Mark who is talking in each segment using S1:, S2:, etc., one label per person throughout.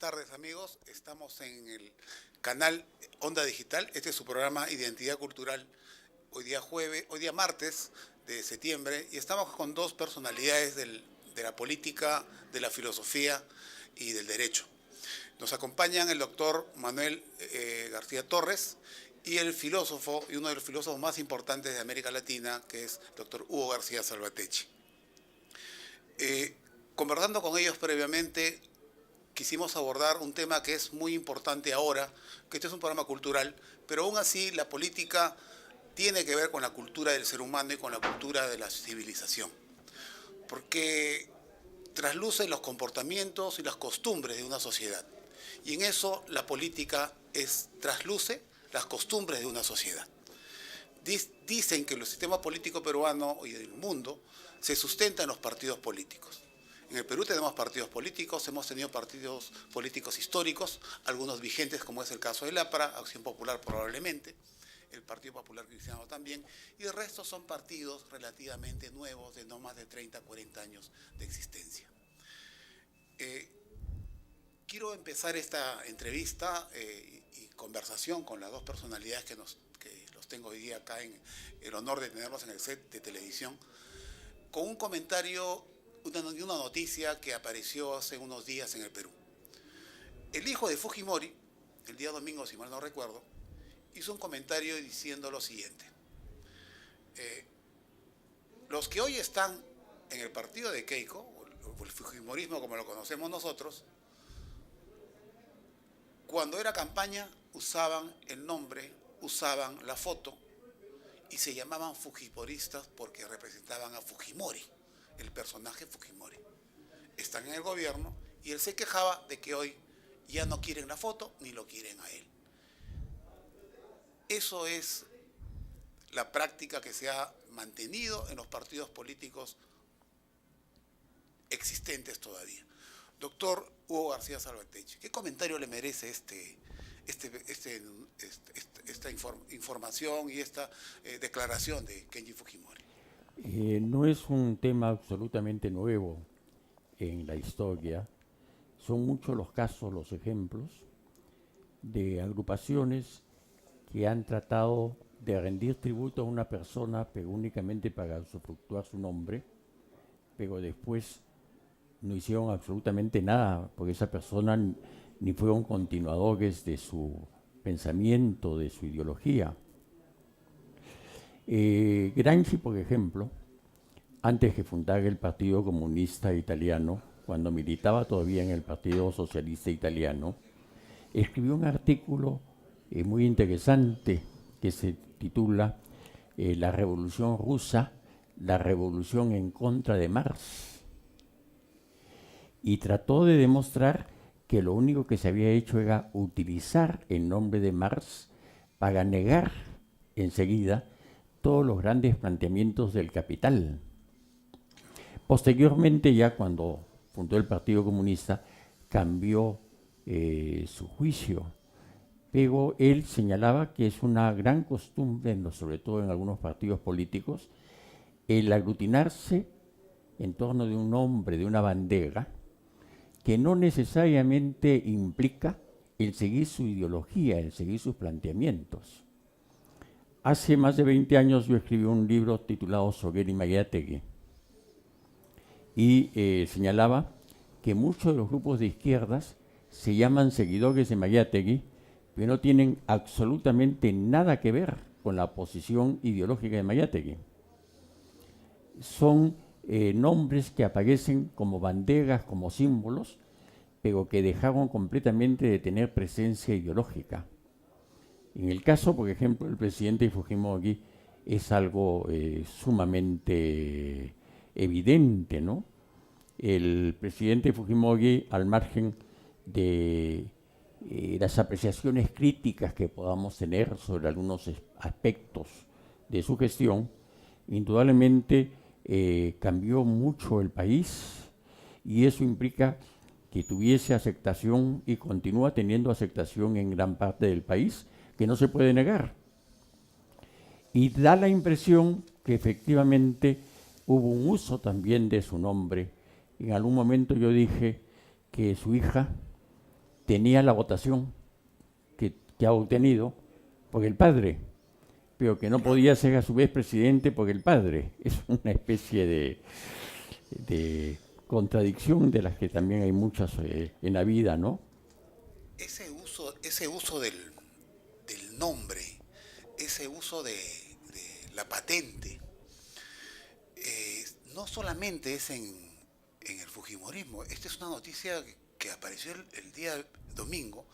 S1: tardes, amigos. Estamos en el canal Onda Digital. Este es su programa Identidad Cultural. Hoy día martes de septiembre, y estamos con dos personalidades de la política, de la filosofía y del derecho. Nos acompañan el doctor Manuel García Torres y el filósofo, y uno de los filósofos más importantes de América Latina, que es el doctor Hugo García Salvatecchi. Conversando con ellos previamente, quisimos abordar un tema que es muy importante ahora, que este es un programa cultural, pero aún así la política tiene que ver con la cultura del ser humano y con la cultura de la civilización, porque trasluce los comportamientos y las costumbres de una sociedad, y en eso la política trasluce las costumbres de una sociedad. Dicen que el sistema político peruano y del mundo se sustenta en los partidos políticos. En el Perú tenemos partidos políticos, hemos tenido partidos políticos históricos, algunos vigentes, como es el caso del APRA, Acción Popular probablemente, el Partido Popular Cristiano también, y el resto son partidos relativamente nuevos, de no más de 30, 40 años de existencia. Quiero empezar esta entrevista y conversación con las dos personalidades que los tengo hoy día acá, en el honor de tenerlos en el set de televisión, con un comentario, una noticia que apareció hace unos días en el Perú. El hijo de Fujimori, el día domingo, si mal no recuerdo, hizo un comentario diciendo lo siguiente: los que hoy están en el partido de Keiko, o el fujimorismo como lo conocemos nosotros, cuando era campaña usaban el nombre, usaban la foto y se llamaban fujimoristas porque representaban a Fujimori, el personaje Fujimori. Están en el gobierno y él se quejaba de que hoy ya no quieren la foto ni lo quieren a él. Eso es la práctica que se ha mantenido en los partidos políticos existentes todavía. Doctor Hugo García Salvatecchi, ¿qué comentario le merece esta información y esta declaración de Kenji Fujimori?
S2: No es un tema absolutamente nuevo en la historia. Son muchos los casos, los ejemplos de agrupaciones que han tratado de rendir tributo a una persona, pero únicamente para usufructuar su nombre, pero después no hicieron absolutamente nada, porque esa persona ni fueron continuadores de su pensamiento, de su ideología. Gramsci, por ejemplo, antes que fundara el Partido Comunista Italiano, cuando militaba todavía en el Partido Socialista Italiano, escribió un artículo muy interesante que se titula La Revolución Rusa, la revolución en contra de Marx. Y trató de demostrar que lo único que se había hecho era utilizar el nombre de Marx para negar enseguida todos los grandes planteamientos del capital. Posteriormente, ya cuando fundó el Partido Comunista, cambió su juicio, pero él señalaba que es una gran costumbre, sobre todo en algunos partidos políticos, el aglutinarse en torno de un nombre, de una bandera, que no necesariamente implica el seguir su ideología, el seguir sus planteamientos. Hace más de 20 años yo escribí un libro titulado Soguera y Mariátegui, y señalaba que muchos de los grupos de izquierdas se llaman seguidores de Mariátegui, pero no tienen absolutamente nada que ver con la posición ideológica de Mariátegui. Son nombres que aparecen como banderas, como símbolos, pero que dejaron completamente de tener presencia ideológica. En el caso, por ejemplo, del presidente Fujimori es algo sumamente evidente, ¿no? El presidente Fujimori, al margen de las apreciaciones críticas que podamos tener sobre algunos aspectos de su gestión, indudablemente cambió mucho el país, y eso implica que tuviese aceptación y continúa teniendo aceptación en gran parte del país, que no se puede negar. Y da la impresión que efectivamente hubo un uso también de su nombre. En algún momento yo dije que su hija tenía la votación que ha obtenido por el padre, pero que no podía ser a su vez presidente por el padre. Es una especie de contradicción de las que también hay muchas en la vida, ¿no?
S1: Ese uso del nombre, ese uso de la patente, no solamente es en el fujimorismo. Esta es una noticia que apareció el día domingo,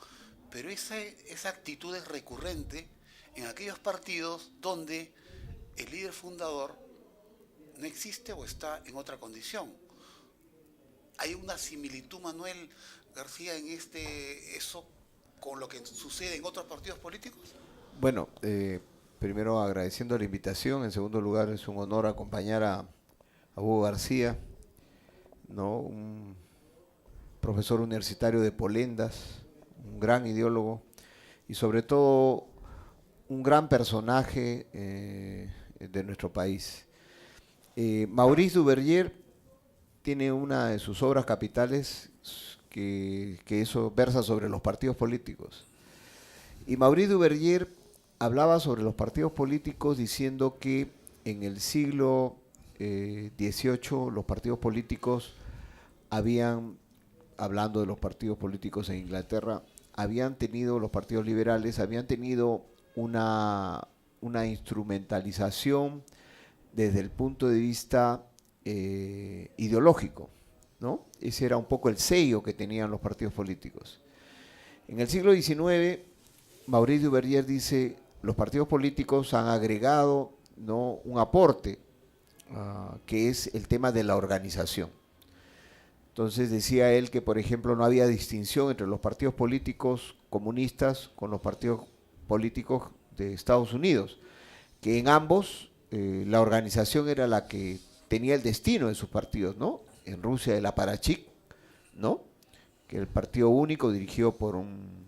S1: pero esa actitud es recurrente en aquellos partidos donde el líder fundador no existe o está en otra condición. ¿Hay una similitud, Manuel García, en eso con lo que sucede en otros partidos políticos?
S3: Bueno, primero agradeciendo la invitación. En segundo lugar, es un honor acompañar a Hugo García, ¿no? Un profesor universitario de Polendas, un gran ideólogo y sobre todo un gran personaje de nuestro país. Maurice Duverger tiene una de sus obras capitales que eso versa sobre los partidos políticos. Y Maurice Duverger hablaba sobre los partidos políticos diciendo que en el siglo XVIII los partidos políticos hablando de los partidos políticos en Inglaterra, los partidos liberales habían tenido una instrumentalización desde el punto de vista ideológico, ¿no? Ese era un poco el sello que tenían los partidos políticos. En el siglo XIX, Maurice Duverger dice, los partidos políticos han agregado, ¿no?, un aporte, que es el tema de la organización. Entonces decía él que, por ejemplo, no había distinción entre los partidos políticos comunistas con los partidos políticos de Estados Unidos, que en ambos la organización era la que tenía el destino de sus partidos, ¿no? En Rusia el aparachik, ¿no?, que el partido único dirigido por un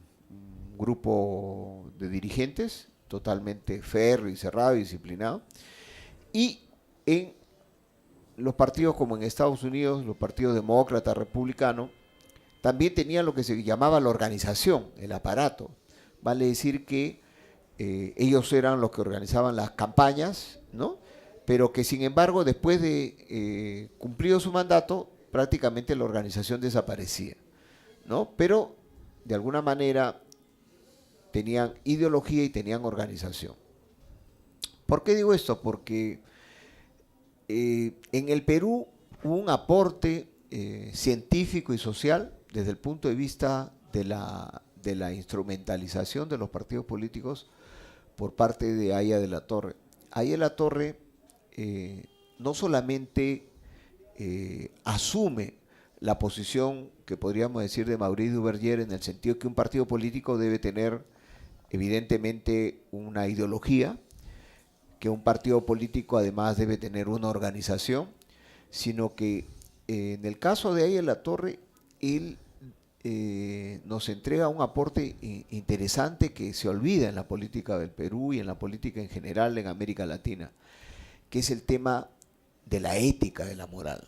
S3: grupo de dirigentes totalmente férreo y cerrado y disciplinado, y en los partidos como en Estados Unidos, los partidos demócrata, republicano, también tenían lo que se llamaba la organización, el aparato. Vale decir que ellos eran los que organizaban las campañas, ¿no?, pero que sin embargo después de cumplido su mandato, prácticamente la organización desaparecía, ¿no? Pero de alguna manera tenían ideología y tenían organización. ¿Por qué digo esto? Porque en el Perú hubo un aporte científico y social desde el punto de vista de la instrumentalización de los partidos políticos por parte de Aya de la Torre. Aya de la Torre no solamente asume la posición que podríamos decir de Maurice Duverger en el sentido que un partido político debe tener evidentemente una ideología, que un partido político además debe tener una organización, sino que en el caso de Aya de la Torre, él nos entrega un aporte interesante que se olvida en la política del Perú y en la política en general en América Latina, que es el tema de la ética, de la moral.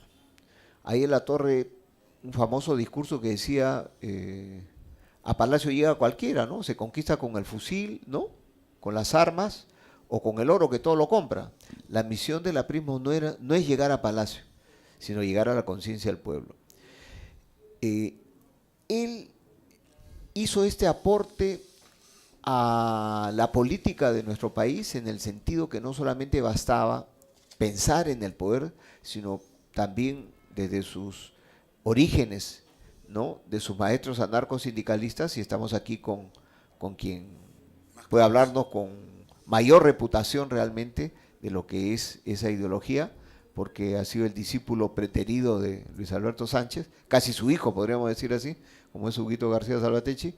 S3: Aya de la Torre, un famoso discurso que decía, a Palacio llega cualquiera, ¿no? Se conquista con el fusil, ¿no?, con las armas, o con el oro que todo lo compra. La misión del aprismo no es llegar a Palacio, sino llegar a la conciencia del pueblo. Él hizo este aporte a la política de nuestro país en el sentido que no solamente bastaba pensar en el poder, sino también desde sus orígenes, ¿no?, de sus maestros anarcosindicalistas, y estamos aquí con quien puede hablarnos con mayor reputación realmente de lo que es esa ideología, porque ha sido el discípulo preterido de Luis Alberto Sánchez, casi su hijo, podríamos decir así, como es Huguito García Salvatecchi.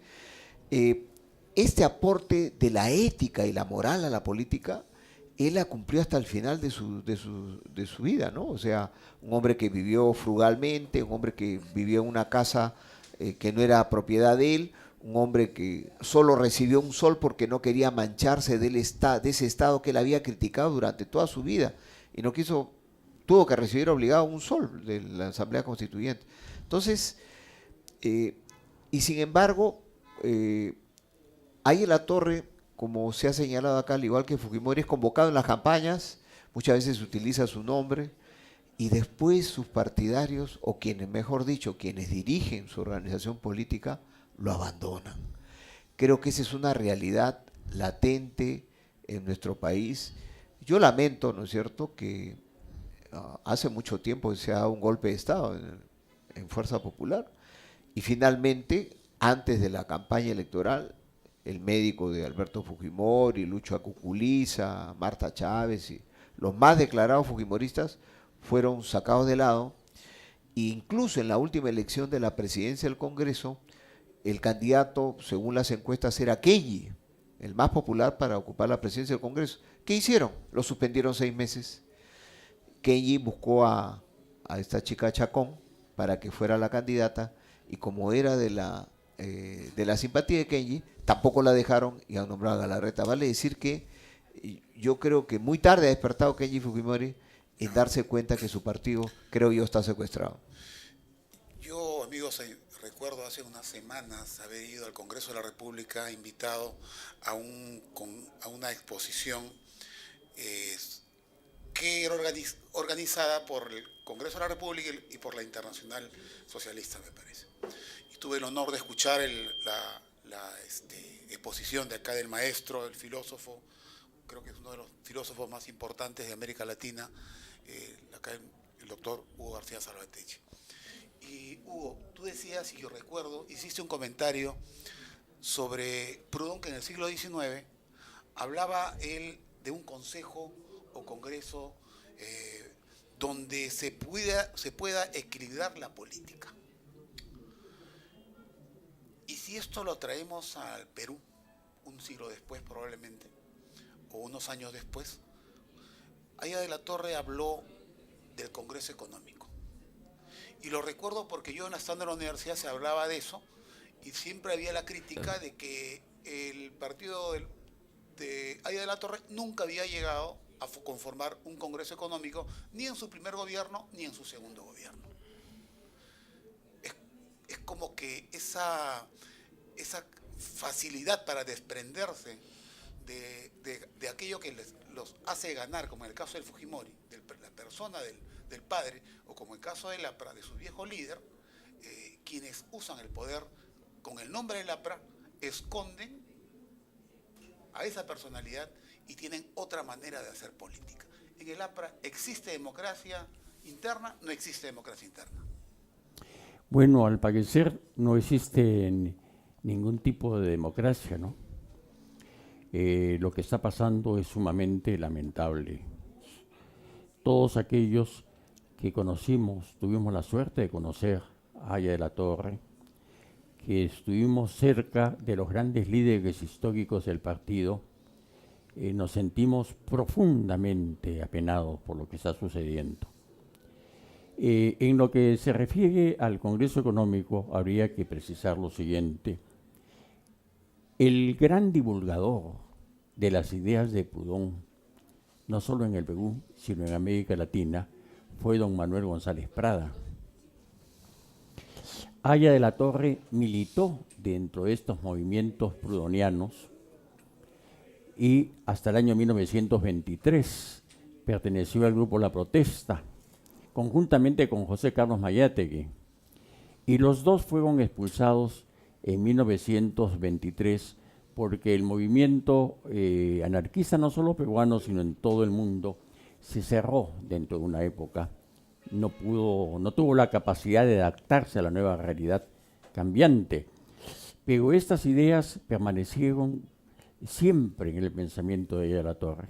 S3: Este aporte de la ética y la moral a la política, él la cumplió hasta el final de su vida, ¿no? O sea, un hombre que vivió frugalmente, un hombre que vivió en una casa que no era propiedad de él, un hombre que solo recibió un sol porque no quería mancharse de ese estado que él había criticado durante toda su vida, y no tuvo que recibir obligado un sol de la Asamblea Constituyente. Entonces, Y sin embargo, Aya de la Torre, como se ha señalado acá, al igual que Fujimori, es convocado en las campañas, muchas veces utiliza su nombre, y después sus partidarios, o quienes, mejor dicho, quienes dirigen su organización política, lo abandonan. Creo que esa es una realidad latente en nuestro país. Yo lamento, ¿no es cierto?, que hace mucho tiempo se ha dado un golpe de Estado en Fuerza Popular, y finalmente, antes de la campaña electoral, el médico de Alberto Fujimori, Lucho Acuculiza, Marta Chávez y los más declarados fujimoristas fueron sacados de lado. E incluso en la última elección de la presidencia del Congreso, el candidato, según las encuestas, era Kenji, el más popular para ocupar la presidencia del Congreso. ¿Qué hicieron? Lo suspendieron 6 meses. Kenji buscó a esta chica Chacón para que fuera la candidata, y como era de la simpatía de Kenji, tampoco la dejaron y han nombrado a Galarreta. Vale decir que yo creo que muy tarde ha despertado Kenji Fujimori en darse cuenta que su partido, creo yo, está secuestrado.
S1: Yo, amigos, recuerdo hace unas semanas haber ido al Congreso de la República invitado a una exposición que era organizada por el Congreso de la República y por la Internacional Socialista, me parece. Y tuve el honor de escuchar la exposición de acá del maestro, el filósofo, creo que es uno de los filósofos más importantes de América Latina, acá el doctor Hugo García Salvatierra. Y Hugo, tú decías, y yo recuerdo, hiciste un comentario sobre Proudhon, que en el siglo XIX hablaba él de un consejo o congreso donde se pueda equilibrar la política. Y si esto lo traemos al Perú, un siglo después probablemente, o unos años después, Aya de la Torre habló del Congreso Económico. Y lo recuerdo porque yo estando en la universidad se hablaba de eso, y siempre había la crítica de que el partido de Aya de la Torre nunca había llegado a conformar un Congreso Económico, ni en su primer gobierno, ni en su segundo gobierno. Es como que esa facilidad para desprenderse de aquello que los hace ganar, como en el caso del Fujimori, de la persona del padre, o como en el caso del APRA, de su viejo líder, quienes usan el poder con el nombre del APRA, esconden a esa personalidad y tienen otra manera de hacer política. En el APRA existe democracia interna, no existe democracia interna.
S2: Bueno, al parecer no existe ningún tipo de democracia, ¿no? Lo que está pasando es sumamente lamentable. Todos aquellos que conocimos, tuvimos la suerte de conocer a Aya de la Torre, que estuvimos cerca de los grandes líderes históricos del partido, nos sentimos profundamente apenados por lo que está sucediendo. En lo que se refiere al Congreso Económico, habría que precisar lo siguiente. El gran divulgador de las ideas de Proudhon, no solo en el Perú, sino en América Latina, fue don Manuel González Prada. Aya de la Torre militó dentro de estos movimientos proudhonianos y hasta el año 1923 perteneció al grupo La Protesta, conjuntamente con José Carlos Mayátegui, y los dos fueron expulsados en 1923 porque el movimiento anarquista, no solo peruano, sino en todo el mundo, se cerró dentro de una época. No tuvo la capacidad de adaptarse a la nueva realidad cambiante. Pero estas ideas permanecieron siempre en el pensamiento de Aya de la Torre.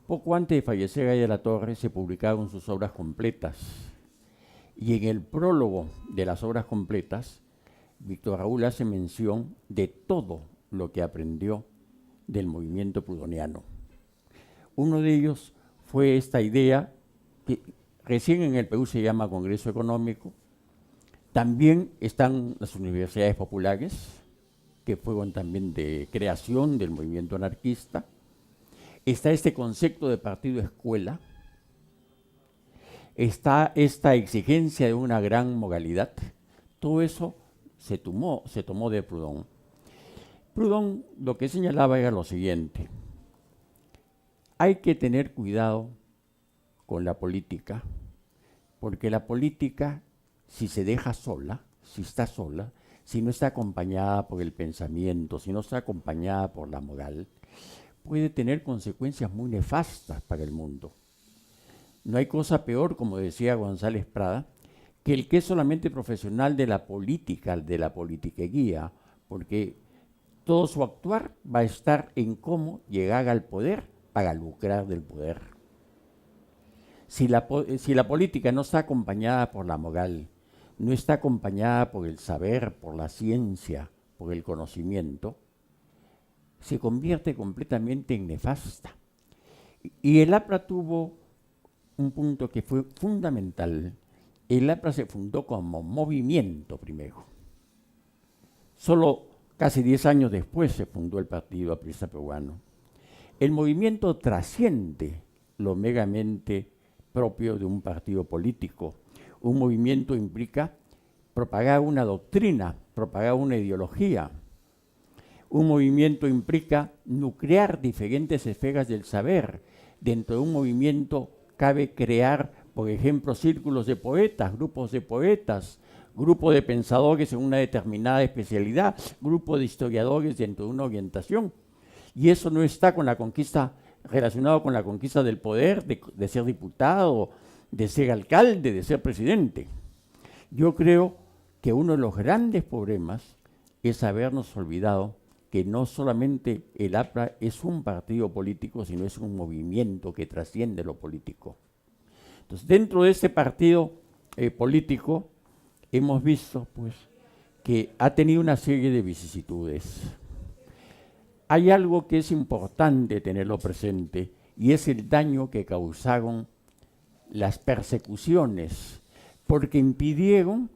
S2: Poco antes de fallecer Aya de la Torre se publicaron sus obras completas. Y en el prólogo de las obras completas, Víctor Raúl hace mención de todo lo que aprendió del movimiento proudhoniano. Uno de ellos fue esta idea que recién en el Perú se llama Congreso Económico. También están las universidades populares, que fueron también de creación del movimiento anarquista. Está este concepto de partido escuela. Está esta exigencia de una gran moralidad. Todo eso se tomó de Proudhon. Proudhon lo que señalaba era lo siguiente: hay que tener cuidado con la política, porque la política, si se deja sola, si está sola, si no está acompañada por el pensamiento, si no está acompañada por la moral, puede tener consecuencias muy nefastas para el mundo. No hay cosa peor, como decía González Prada, que el que es solamente profesional de la politiquería, porque todo su actuar va a estar en cómo llegar al poder para lucrar del poder. Si la política no está acompañada por la moral, no está acompañada por el saber, por la ciencia, por el conocimiento, se convierte completamente en nefasta. Y el APRA tuvo un punto que fue fundamental. El APRA se fundó como movimiento primero. Solo casi 10 años después se fundó el Partido Aprista Peruano. El movimiento trasciende lo meramente propio de un partido político. Un movimiento implica propagar una doctrina, propagar una ideología. Un movimiento implica nuclear diferentes esferas del saber. Dentro de un movimiento cabe crear, por ejemplo, círculos de poetas, grupos de poetas, grupo de pensadores en una determinada especialidad, grupo de historiadores dentro de una orientación. Y eso no está con la conquista, relacionado con la conquista del poder, de ser diputado, de ser alcalde, de ser presidente. Yo creo que uno de los grandes problemas es habernos olvidado que no solamente el APRA es un partido político, sino es un movimiento que trasciende lo político. Entonces, dentro de este partido político, hemos visto pues, que ha tenido una serie de vicisitudes. Hay algo que es importante tenerlo presente, y es el daño que causaron las persecuciones, porque impidieron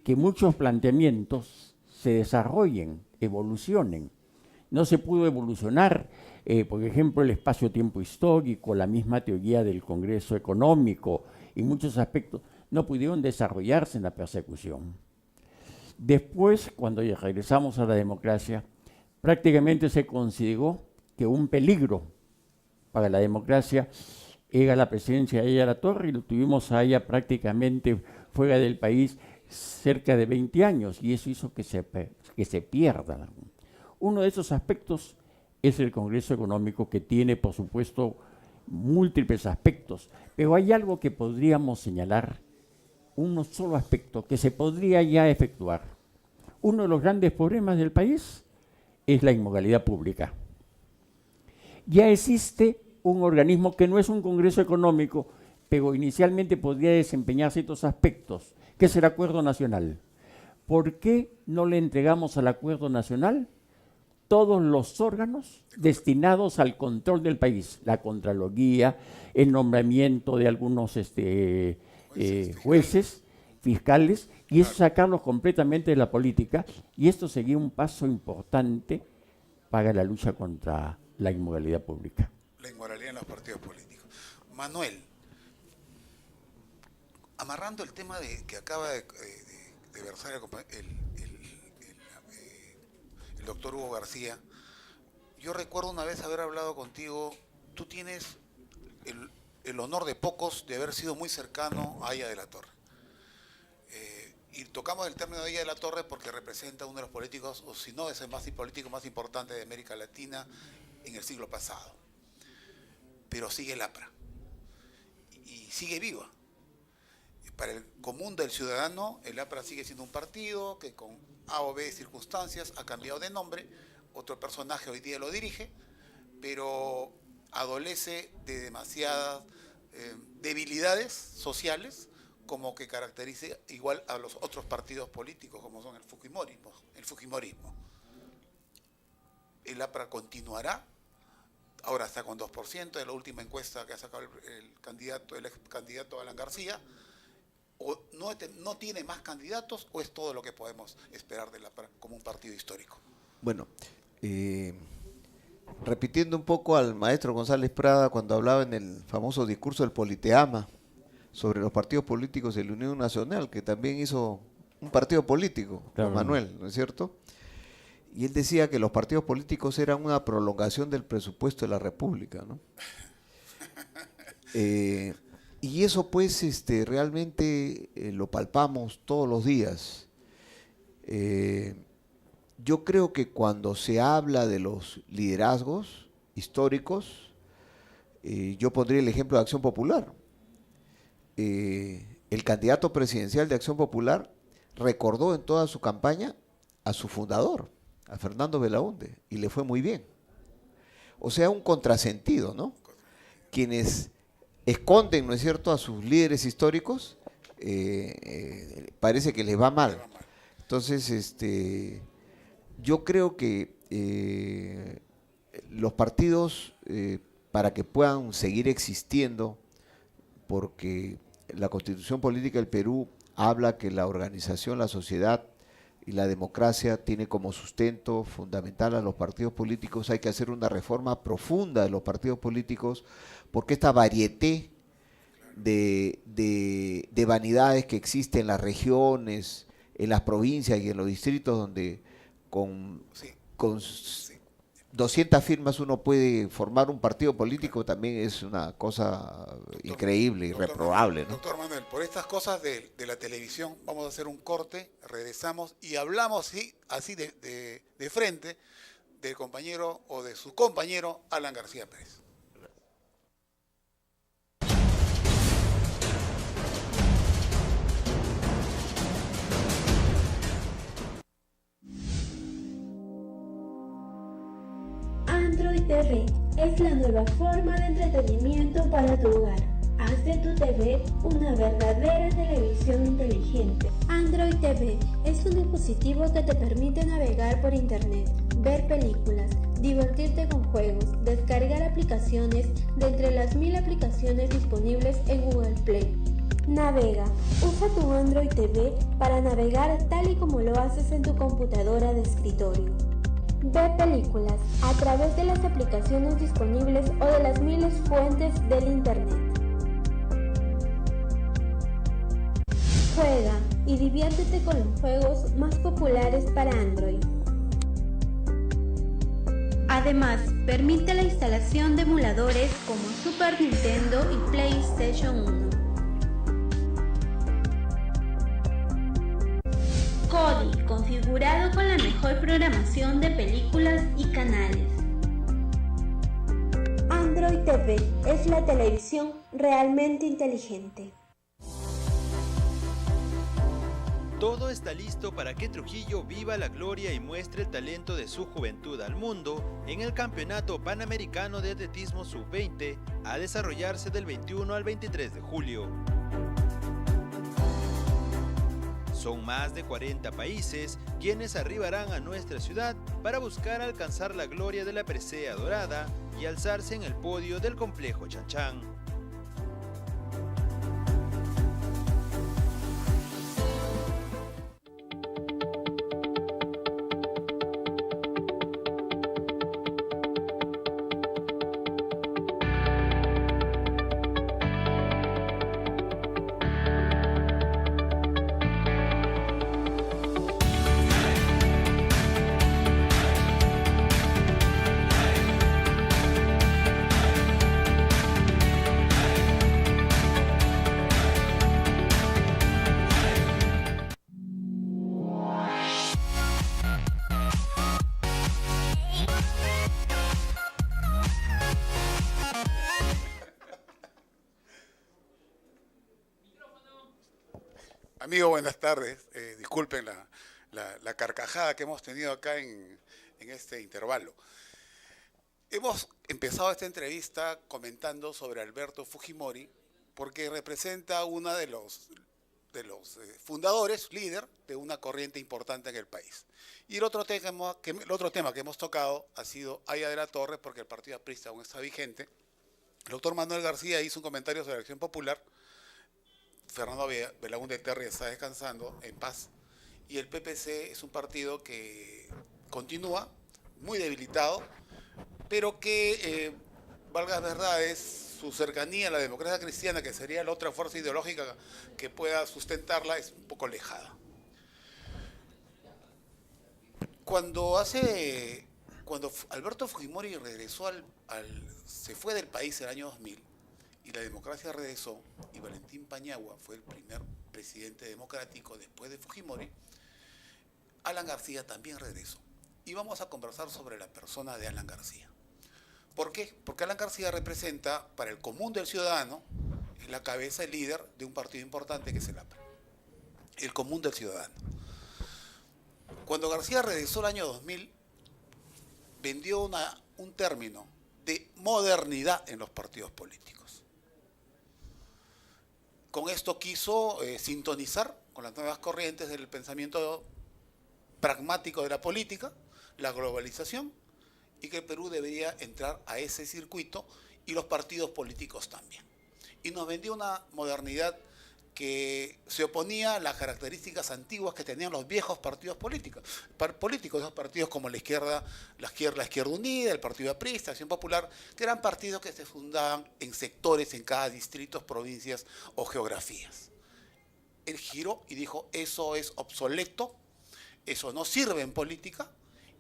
S2: que muchos planteamientos se desarrollen, evolucionen. No se pudo evolucionar, por ejemplo, el espacio-tiempo histórico, la misma teoría del Congreso económico y muchos aspectos no pudieron desarrollarse en la persecución. Después, cuando ya regresamos a la democracia, prácticamente se consideró que un peligro para la democracia era la presencia de Aya La Torre, y lo tuvimos a ella prácticamente fuera del país cerca de 20 años, y eso hizo que se pierda. Uno de esos aspectos es el Congreso Económico, que tiene, por supuesto, múltiples aspectos, pero hay algo que podríamos señalar, un solo aspecto que se podría ya efectuar. Uno de los grandes problemas del país es la inmoralidad pública. Ya existe un organismo que no es un Congreso Económico, pero inicialmente podría desempeñar ciertos aspectos, que es el Acuerdo Nacional. ¿Por qué no le entregamos al Acuerdo Nacional todos los órganos destinados al control del país? La Contraloría, el nombramiento de algunos jueces, fiscales, y eso sacarlos completamente de la política, y esto sería un paso importante para la lucha contra la inmoralidad pública.
S1: La inmoralidad en los partidos políticos. Manuel, amarrando el tema que acaba de versar el doctor Hugo García, yo recuerdo una vez haber hablado contigo. Tú tienes el honor de pocos de haber sido muy cercano a Aya de la Torre. Y tocamos el término de Aya de la Torre porque representa uno de los políticos, o si no es el político más importante de América Latina en el siglo pasado. Pero sigue el APRA y sigue viva. Para el común del ciudadano, el APRA sigue siendo un partido que con A o B circunstancias ha cambiado de nombre, otro personaje hoy día lo dirige, pero adolece de demasiadas debilidades sociales como que caracteriza igual a los otros partidos políticos, como son el fujimorismo. El APRA continuará. Ahora está con 2% de la última encuesta que ha sacado el ex candidato Alan García. ¿O no tiene más candidatos, o es todo lo que podemos esperar de APRA como un partido histórico?
S3: Bueno, repitiendo un poco al maestro González Prada cuando hablaba en el famoso discurso del Politeama sobre los partidos políticos de la Unión Nacional, que también hizo un partido político,
S2: Claro.
S3: Juan Manuel, ¿no es cierto? Y él decía que los partidos políticos eran una prolongación del presupuesto de la República, ¿no? Y eso pues realmente lo palpamos todos los días. Yo creo que cuando se habla de los liderazgos históricos, yo pondría el ejemplo de Acción Popular. El candidato presidencial de Acción Popular recordó en toda su campaña a su fundador, a Fernando Belaúnde, y le fue muy bien. O sea, un contrasentido, ¿no? Quienes esconden, ¿no es cierto?, a sus líderes históricos, parece que les va mal. Entonces, yo creo que los partidos, para que puedan seguir existiendo, porque la Constitución Política del Perú habla que la organización, la sociedad y la democracia tiene como sustento fundamental a los partidos políticos, hay que hacer una reforma profunda de los partidos políticos, porque esta varieté de vanidades que existen en las regiones, en las provincias y en los distritos, donde con 200 firmas uno puede formar un partido político, también es una cosa increíble y reprobable, ¿no?
S1: Doctor Manuel, por estas cosas de la televisión, vamos a hacer un corte, regresamos y hablamos así de frente del compañero o de su compañero Alan García Pérez.
S4: Android TV es la nueva forma de entretenimiento para tu hogar. Haz de tu TV una verdadera televisión inteligente. Android TV es un dispositivo que te permite navegar por internet, ver películas, divertirte con juegos, descargar aplicaciones de entre las 1000 aplicaciones disponibles en Google Play. Navega. Usa tu Android TV para navegar tal y como lo haces en tu computadora de escritorio. Ve películas a través de las aplicaciones disponibles o de las miles fuentes del internet. Juega y diviértete con los juegos más populares para Android. Además, permite la instalación de emuladores como Super Nintendo y PlayStation 1. Kodi, configurado con la mejor programación de películas y canales. Android TV es la televisión realmente inteligente.
S5: Todo está listo para que Trujillo viva la gloria y muestre el talento de su juventud al mundo en el Campeonato Panamericano de Atletismo Sub-20 a desarrollarse del 21 al 23 de julio. Son más de 40 países quienes arribarán a nuestra ciudad para buscar alcanzar la gloria de la presea dorada y alzarse en el podio del complejo Chan-Chan.
S1: Amigo, buenas tardes. Disculpen la carcajada que hemos tenido acá en este intervalo. Hemos empezado esta entrevista comentando sobre Alberto Fujimori porque representa uno de los fundadores, líder de una corriente importante en el país. Y el otro tema que hemos tocado ha sido Aya de la Torre, porque el partido aprista aún está vigente. El doctor Manuel García hizo un comentario sobre la Acción Popular. Fernando Belaúnde Terry está descansando en paz. Y el PPC es un partido que continúa muy debilitado, pero que, valga las verdades, su cercanía a la democracia cristiana, que sería la otra fuerza ideológica que pueda sustentarla, es un poco alejada. Cuando Alberto Fujimori regresó se fue del país el año 2000 y la democracia regresó y Valentín Paniagua fue el primer presidente democrático después de Fujimori, Alan García también regresó. Y vamos a conversar sobre la persona de Alan García. ¿Por qué? Porque Alan García representa para el común del ciudadano, es la cabeza, el líder de un partido importante que es el APRA. El común del ciudadano. Cuando García regresó el año 2000, vendió un término de modernidad en los partidos políticos. Con esto quiso sintonizar con las nuevas corrientes del pensamiento pragmático de la política, la globalización, y que el Perú debería entrar a ese circuito y los partidos políticos también. Y nos vendió una modernidad que se oponía a las características antiguas que tenían los viejos partidos políticos, esos partidos como la izquierda unida, el Partido Aprista, Acción Popular, que eran partidos que se fundaban en sectores, en cada distrito, provincias o geografías. Él giró y dijo, eso es obsoleto, eso no sirve en política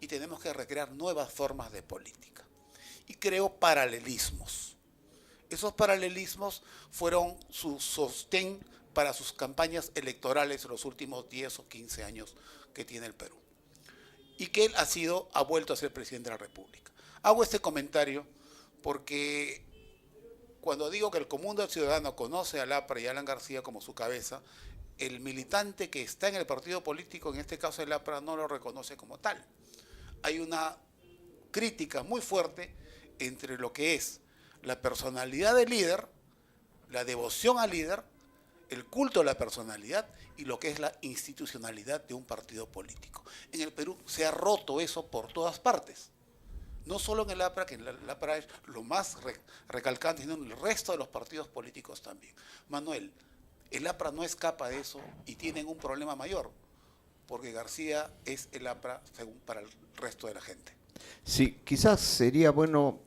S1: y tenemos que recrear nuevas formas de política. Y creó paralelismos. Esos paralelismos fueron su sostén para sus campañas electorales en los últimos 10 o 15 años que tiene el Perú. Y que él ha vuelto a ser presidente de la República. Hago este comentario porque cuando digo que el común del ciudadano conoce a APRA y a Alan García como su cabeza, el militante que está en el partido político, en este caso el APRA, no lo reconoce como tal. Hay una crítica muy fuerte entre lo que es la personalidad del líder, la devoción al líder, el culto a la personalidad y lo que es la institucionalidad de un partido político. En el Perú se ha roto eso por todas partes. No solo en el APRA, que el APRA es lo más recalcante, sino en el resto de los partidos políticos también. Manuel, el APRA no escapa de eso y tienen un problema mayor, porque García es el APRA según para el resto de la gente.
S3: Sí, quizás sería bueno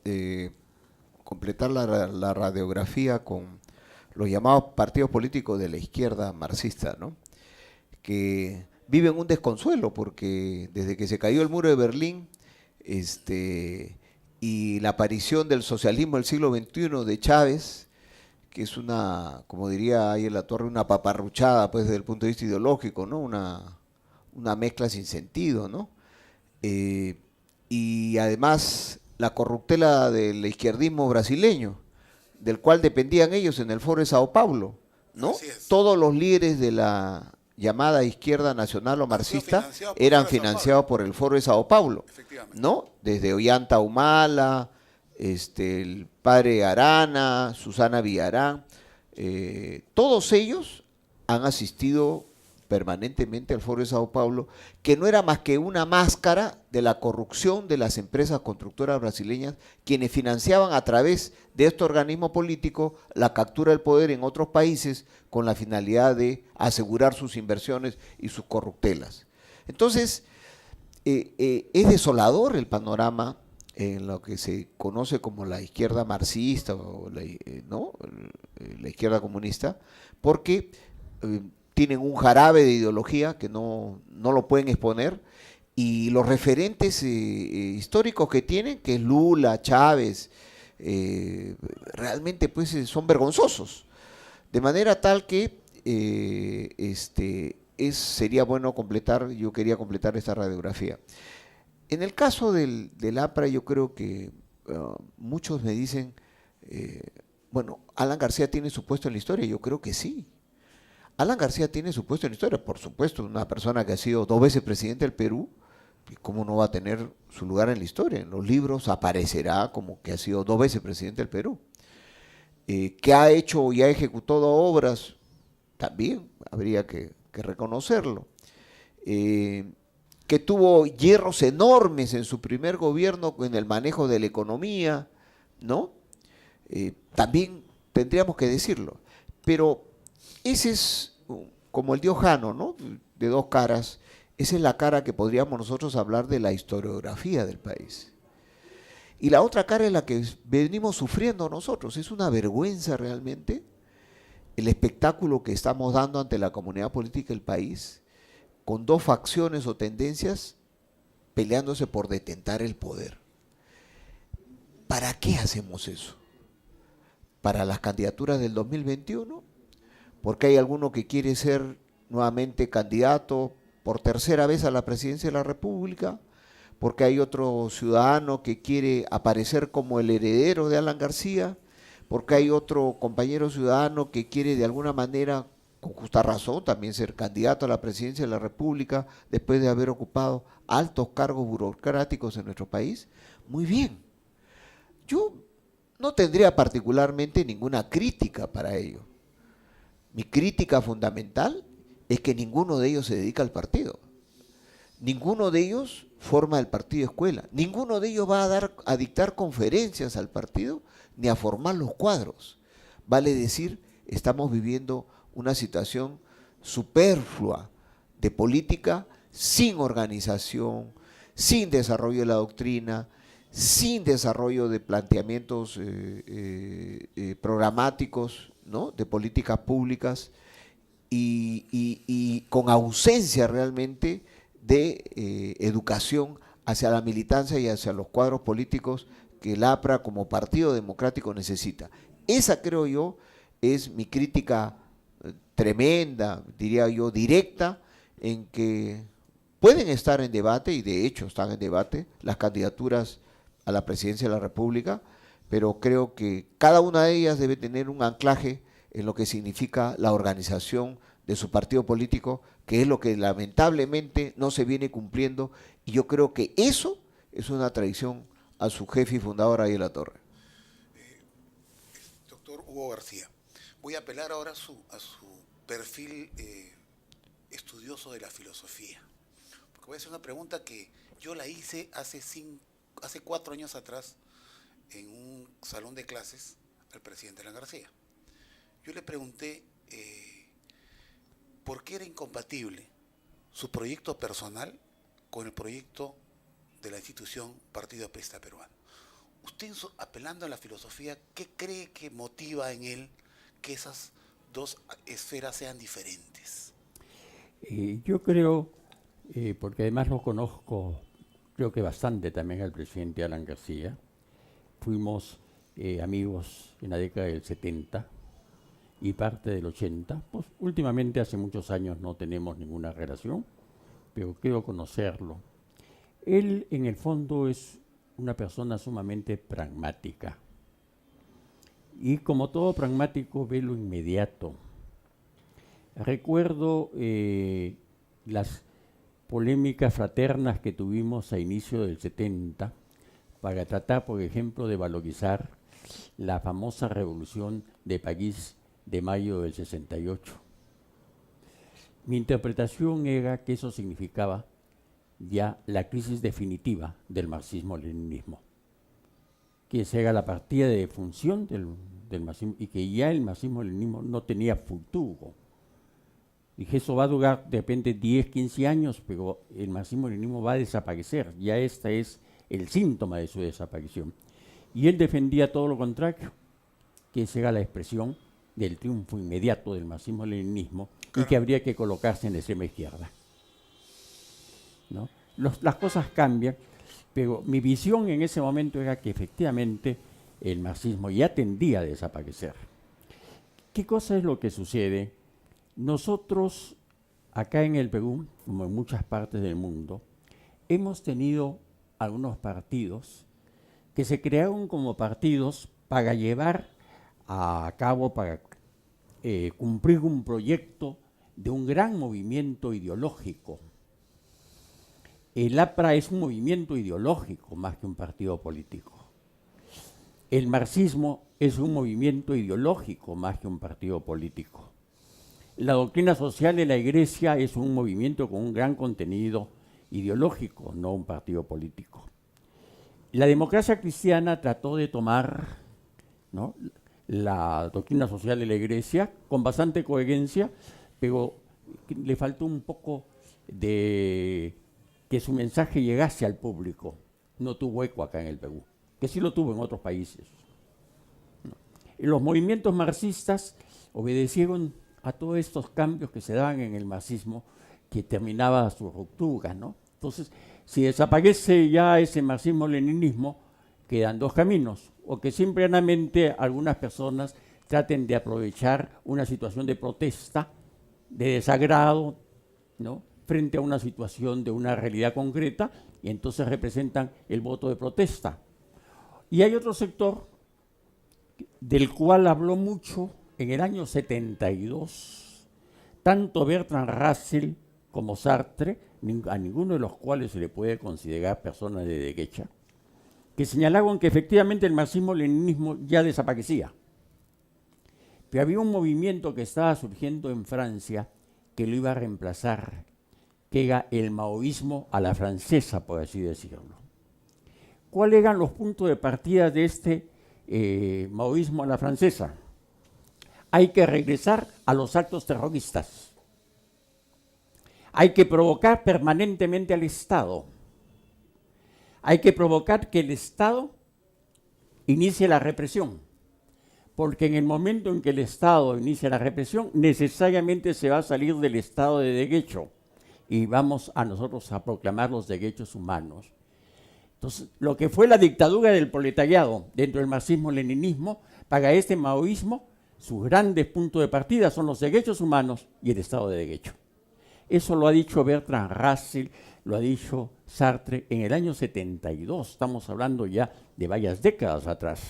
S3: completar la radiografía con los llamados partidos políticos de la izquierda marxista, ¿no? Que viven un desconsuelo porque desde que se cayó el muro de Berlín y la aparición del socialismo del siglo XXI de Chávez, que es una, como diría ahí en la Torre, una paparruchada pues, desde el punto de vista ideológico, ¿no? Una mezcla sin sentido, ¿no? Y además la corruptela del izquierdismo brasileño, del cual dependían ellos en el Foro de Sao Paulo, ¿no? Todos los líderes de la llamada izquierda nacional o marxista eran financiados por el Foro de Sao Paulo, ¿no? Desde Ollanta Humala, el padre Arana, Susana Villarán, todos ellos han asistido permanentemente al Foro de Sao Paulo, que no era más que una máscara de la corrupción de las empresas constructoras brasileñas, quienes financiaban a través de este organismo político la captura del poder en otros países con la finalidad de asegurar sus inversiones y sus corruptelas. Entonces, es desolador el panorama en lo que se conoce como la izquierda marxista o la izquierda comunista, porque tienen un jarabe de ideología que no lo pueden exponer, y los referentes históricos que tienen, que es Lula, Chávez, realmente pues son vergonzosos. De manera tal que sería bueno completar, yo quería completar esta radiografía. En el caso del APRA, yo creo que muchos me dicen, bueno, Alan García tiene su puesto en la historia. Yo creo que sí. Alan García tiene su puesto en la historia, por supuesto, una persona que ha sido 2 veces presidente del Perú, ¿cómo no va a tener su lugar en la historia? En los libros aparecerá como que ha sido 2 veces presidente del Perú. Que ha hecho y ha ejecutado obras, también habría que reconocerlo. Que tuvo hierros enormes en su primer gobierno en el manejo de la economía, ¿no? También tendríamos que decirlo. Pero ese es como el dios Jano, ¿no? De 2 caras. Esa es la cara que podríamos nosotros hablar de la historiografía del país. Y la otra cara es la que venimos sufriendo nosotros. Es una vergüenza realmente el espectáculo que estamos dando ante la comunidad política del país, con 2 facciones o tendencias peleándose por detentar el poder. ¿Para qué hacemos eso? ¿Para las candidaturas del 2021? Porque hay alguno que quiere ser nuevamente candidato por tercera vez a la presidencia de la República, porque hay otro ciudadano que quiere aparecer como el heredero de Alan García, porque hay otro compañero ciudadano que quiere de alguna manera, con justa razón, también ser candidato a la presidencia de la República después de haber ocupado altos cargos burocráticos en nuestro país. Muy bien. Yo no tendría particularmente ninguna crítica para ello. Mi crítica fundamental es que ninguno de ellos se dedica al partido. Ninguno de ellos forma el partido escuela. Ninguno de ellos va a dictar conferencias al partido ni a formar los cuadros. Vale decir, estamos viviendo una situación superflua de política sin organización, sin desarrollo de la doctrina, sin desarrollo de planteamientos programáticos, ¿no?, de políticas públicas y con ausencia realmente de educación hacia la militancia y hacia los cuadros políticos que el APRA como partido democrático necesita. Esa, creo yo, es mi crítica tremenda, diría yo, directa, en que pueden estar en debate, y de hecho están en debate, las candidaturas a la presidencia de la República, pero creo que cada una de ellas debe tener un anclaje en lo que significa la organización de su partido político, que es lo que lamentablemente no se viene cumpliendo, y yo creo que eso es una traición a su jefe y fundador Ariel Latorre.
S1: Doctor Hugo García, voy a apelar ahora a su perfil estudioso de la filosofía, porque voy a hacer una pregunta que yo la hice hace 4 años atrás en un salón de clases al presidente Alan García. Yo le pregunté por qué era incompatible su proyecto personal con el proyecto de la institución Partido Aprista Peruano. Usted, apelando a la filosofía, ¿qué cree que motiva en él que esas dos esferas sean diferentes?
S2: Yo creo, porque además lo conozco, creo que bastante también al presidente Alan García. Fuimos amigos en la década del 70 y parte del 80. Pues últimamente, hace muchos años, no tenemos ninguna relación, pero creo conocerlo. Él, en el fondo, es una persona sumamente pragmática. Y como todo pragmático, ve lo inmediato. Recuerdo las polémicas fraternas que tuvimos a inicio del 70 para tratar, por ejemplo, de valorizar la famosa revolución de París de mayo del 68. Mi interpretación era que eso significaba ya la crisis definitiva del marxismo-leninismo, que esa era la partida de función del marxismo y que ya el marxismo-leninismo no tenía futuro. Dije, eso va a durar de repente 10, 15 años, pero el marxismo-leninismo va a desaparecer, ya este es el síntoma de su desaparición. Y él defendía todo lo contrario, que esa era la expresión del triunfo inmediato del marxismo-leninismo, claro, y que habría que colocarse en la extrema izquierda, ¿no? Las cosas cambian, pero mi visión en ese momento era que efectivamente el marxismo ya tendía a desaparecer. ¿Qué cosa es lo que sucede? Nosotros, acá en el Perú, como en muchas partes del mundo, hemos tenido algunos partidos que se crearon como partidos para llevar a cabo, para cumplir un proyecto de un gran movimiento ideológico. El APRA es un movimiento ideológico más que un partido político. El marxismo es un movimiento ideológico más que un partido político. La doctrina social de la Iglesia es un movimiento con un gran contenido ideológico, no un partido político. La democracia cristiana trató de tomar, ¿no?, la doctrina social de la Iglesia con bastante coherencia, pero le faltó un poco de que su mensaje llegase al público. No tuvo eco acá en el Perú, que sí lo tuvo en otros países, ¿no? Los movimientos marxistas obedecieron a todos estos cambios que se daban en el marxismo, que terminaba su ruptura, ¿no? Entonces, Si desaparece ya ese marxismo-leninismo, quedan dos caminos, o que simplemente algunas personas traten de aprovechar una situación de protesta, de desagrado, ¿no?, frente a una situación de una realidad concreta, y entonces representan el voto de protesta. Y hay otro sector del cual habló mucho en el año 72, tanto Bertrand Russell como Sartre, a ninguno de los cuales se le puede considerar personas de derecha, que señalaban que efectivamente el marxismo-leninismo ya desaparecía. Pero había un movimiento que estaba surgiendo en Francia que lo iba a reemplazar, que era el maoísmo a la francesa, por así decirlo. ¿Cuáles eran los puntos de partida de este maoísmo a la francesa? Hay que regresar a los actos terroristas. Hay que provocar permanentemente al Estado. Hay que provocar que el Estado inicie la represión. Porque en el momento en que el Estado inicia la represión, necesariamente se va a salir del Estado de derecho y vamos a nosotros a proclamar los derechos humanos. Entonces, lo que fue la dictadura del proletariado dentro del marxismo-leninismo, para este maoísmo, sus grandes puntos de partida son los derechos humanos y el Estado de derecho. Eso lo ha dicho Bertrand Russell, lo ha dicho Sartre en el año 72. Estamos hablando ya de varias décadas atrás.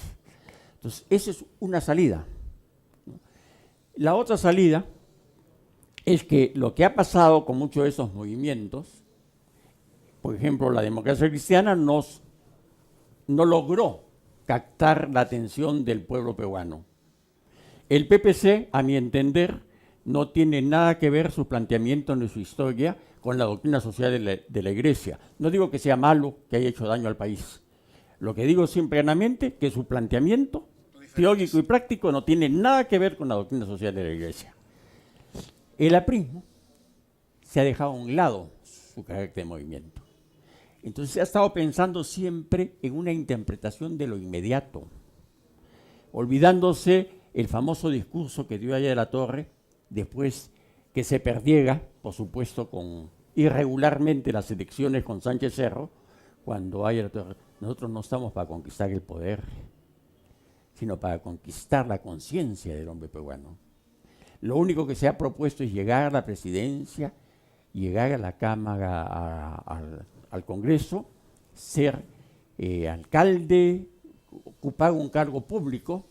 S2: Entonces, esa es una salida. La otra salida es que lo que ha pasado con muchos de esos movimientos, por ejemplo, la democracia cristiana no logró captar la atención del pueblo peruano. El PPC, a mi entender, no tiene nada que ver su planteamiento ni su historia con la doctrina social de la Iglesia. No digo que sea malo, que haya hecho daño al país. Lo que digo simplemente que su planteamiento teórico y práctico no tiene nada que ver con la doctrina social de la Iglesia. El aprismo se ha dejado a un lado su carácter de movimiento. Entonces se ha estado pensando siempre en una interpretación de lo inmediato, olvidándose el famoso discurso que dio Aya de la Torre, después que se perdiera, por supuesto, irregularmente las elecciones con Sánchez Cerro, cuando Aya de la Torre, nosotros no estamos para conquistar el poder, sino para conquistar la conciencia del hombre peruano. Lo único que se ha propuesto es llegar a la presidencia, llegar a la Cámara, al Congreso, ser alcalde, ocupar un cargo público,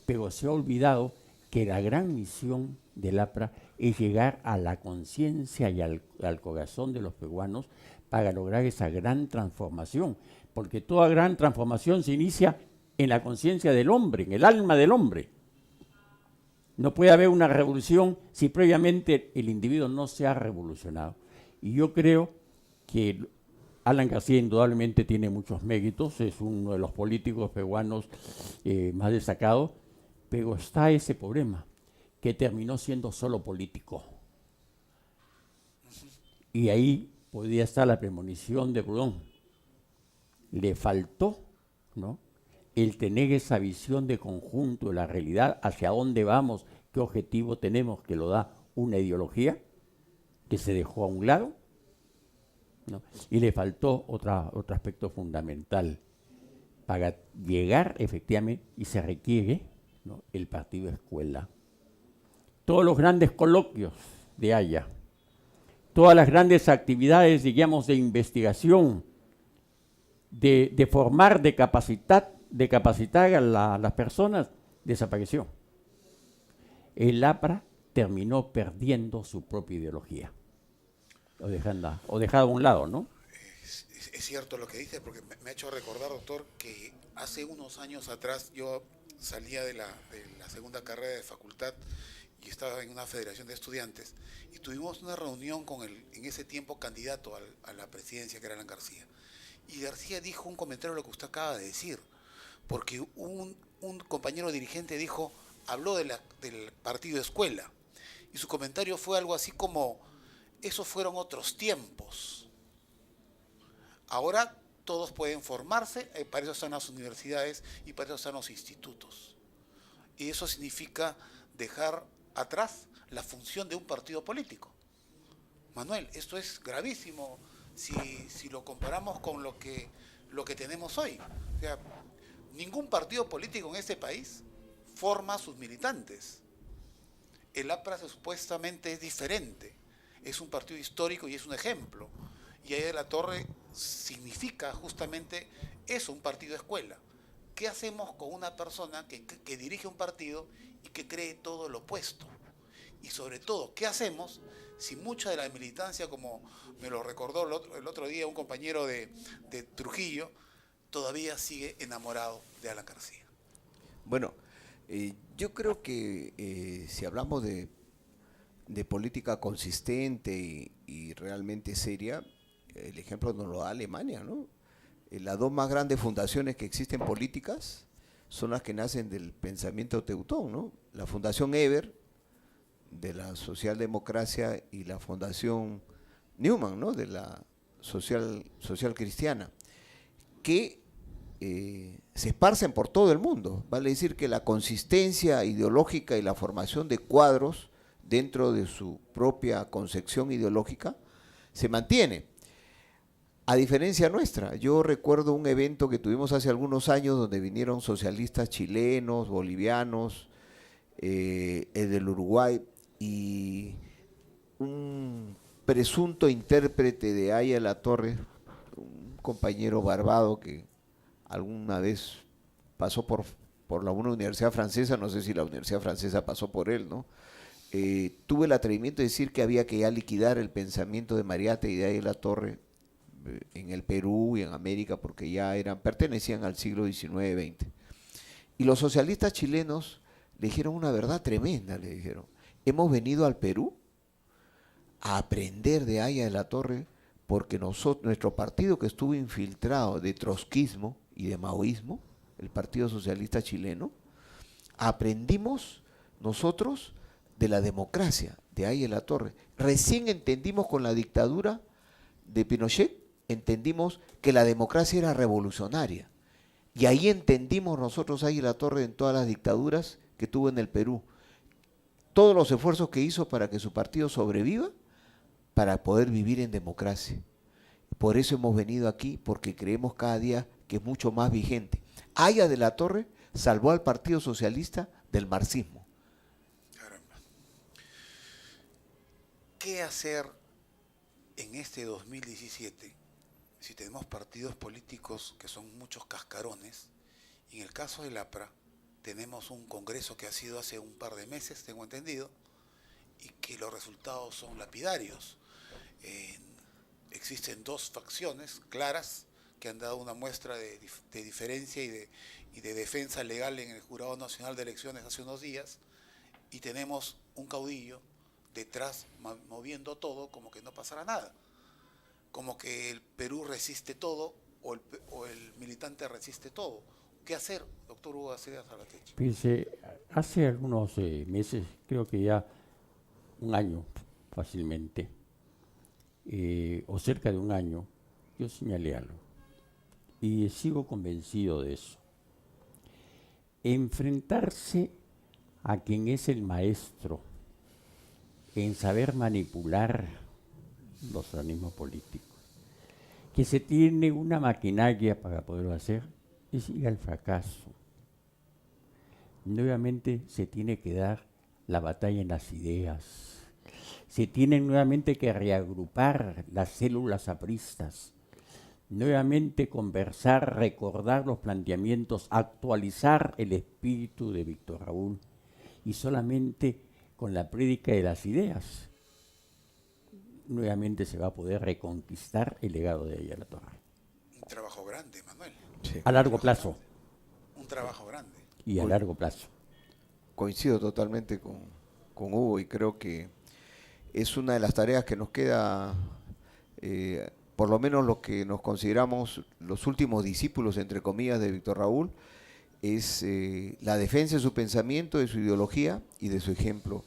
S2: pero se ha olvidado que la gran misión del APRA es llegar a la conciencia y al corazón de los peruanos para lograr esa gran transformación, porque toda gran transformación se inicia en la conciencia del hombre, en el alma del hombre. No puede haber una revolución si previamente el individuo no se ha revolucionado. Y yo creo que Alan García indudablemente tiene muchos méritos, es uno de los políticos peruanos más destacados, pero está ese problema, que terminó siendo solo político. Y ahí podría estar la premonición de Proudhon. Le faltó, ¿no?, el tener esa visión de conjunto de la realidad, hacia dónde vamos, qué objetivo tenemos, que lo da una ideología que se dejó a un lado, ¿no? Y le faltó otro aspecto fundamental para llegar efectivamente, y se requiere, ¿no?, el partido escuela. Todos los grandes coloquios de Aya, todas las grandes actividades, digamos, de investigación, de formar, de capacitar a las personas, desapareció. El APRA terminó perdiendo su propia ideología, o dejada a un lado, ¿no?
S1: Es cierto lo que dice, porque me ha hecho recordar, doctor, que hace unos años atrás yo salía de la segunda carrera de facultad y estaba en una federación de estudiantes y tuvimos una reunión con en ese tiempo candidato a la presidencia, que era Alan García. Y García dijo un comentario de lo que usted acaba de decir, porque un compañero dirigente habló del partido escuela, y su comentario fue algo así como: esos fueron otros tiempos. Ahora todos pueden formarse, para eso están las universidades y para eso están los institutos. Y eso significa dejar atrás la función de un partido político. Manuel, esto es gravísimo. si lo comparamos con lo que tenemos hoy. O sea, ningún partido político en este país forma a sus militantes. El APRA supuestamente es diferente, es un partido histórico y es un ejemplo. Y Aya de la Torre significa justamente eso, un partido escuela. ¿Qué hacemos con una persona que dirige un partido y que cree todo lo opuesto? Y sobre todo, ¿qué hacemos si mucha de la militancia, como me lo recordó el otro día un compañero de Trujillo, todavía sigue enamorado de Alan García?
S3: Bueno, yo creo que si hablamos de política consistente y realmente seria, el ejemplo nos lo da Alemania, ¿no? Las dos más grandes fundaciones que existen políticas son las que nacen del pensamiento teutón, ¿no? La Fundación Eber, de la socialdemocracia, y la Fundación Newman, ¿no? De la social cristiana, que se esparcen por todo el mundo. Vale decir que la consistencia ideológica y la formación de cuadros dentro de su propia concepción ideológica se mantiene. A diferencia nuestra, yo recuerdo un evento que tuvimos hace algunos años donde vinieron socialistas chilenos, bolivianos, el del Uruguay, y un presunto intérprete de Aya de la Torre, un compañero barbado que alguna vez pasó por una universidad francesa, no sé si la universidad francesa pasó por él, ¿no? Tuve el atrevimiento de decir que había que ya liquidar el pensamiento de Mariátegui y de Aya de la Torre en el Perú y en América, porque ya pertenecían al siglo XIX-XX. Y los socialistas chilenos le dijeron una verdad tremenda, le dijeron: hemos venido al Perú a aprender de Aya de la Torre porque nuestro partido, que estuvo infiltrado de trotskismo y de maoísmo, el Partido Socialista Chileno, aprendimos nosotros de la democracia de Aya de la Torre. Recién entendimos con la dictadura de Pinochet, entendimos que la democracia era revolucionaria. Y ahí entendimos nosotros Aya de la Torre en todas las dictaduras que tuvo en el Perú. Todos los esfuerzos que hizo para que su partido sobreviva, para poder vivir en democracia. Por eso hemos venido aquí, porque creemos cada día que es mucho más vigente. Aya de la Torre salvó al Partido Socialista del marxismo.
S1: Caramba. ¿Qué hacer en este 2017 si tenemos partidos políticos que son muchos cascarones? Y en el caso del APRA tenemos un congreso que ha sido hace un par de meses, tengo entendido, y que los resultados son lapidarios. Existen dos facciones claras que han dado una muestra de diferencia y de defensa legal en el Jurado Nacional de Elecciones hace unos días, y tenemos un caudillo detrás moviendo todo como que no pasará nada, como que el Perú resiste todo o el militante resiste todo. ¿Qué hacer, doctor Hugo Acera Salvatierra?
S2: Fíjese, hace algunos meses, creo que ya un año fácilmente, o cerca de un año, yo señalé algo, y sigo convencido de eso. Enfrentarse a quien es el maestro en saber manipular los organismos políticos, que se tiene una maquinaria para poderlo hacer, es ir al fracaso. Nuevamente se tiene que dar la batalla en las ideas. Se tienen nuevamente que reagrupar las células apristas, nuevamente conversar, recordar los planteamientos, actualizar el espíritu de Víctor Raúl, y solamente con la prédica de las ideas nuevamente se va a poder reconquistar el legado de Aya de la Torre.
S1: Un trabajo grande, Manuel.
S3: Sí.
S2: A largo plazo.
S1: Un trabajo grande.
S2: Y a largo plazo.
S3: Coincido totalmente con Hugo, y creo que es una de las tareas que nos queda, por lo menos los que nos consideramos los últimos discípulos, entre comillas, de Víctor Raúl, es la defensa de su pensamiento, de su ideología y de su ejemplo.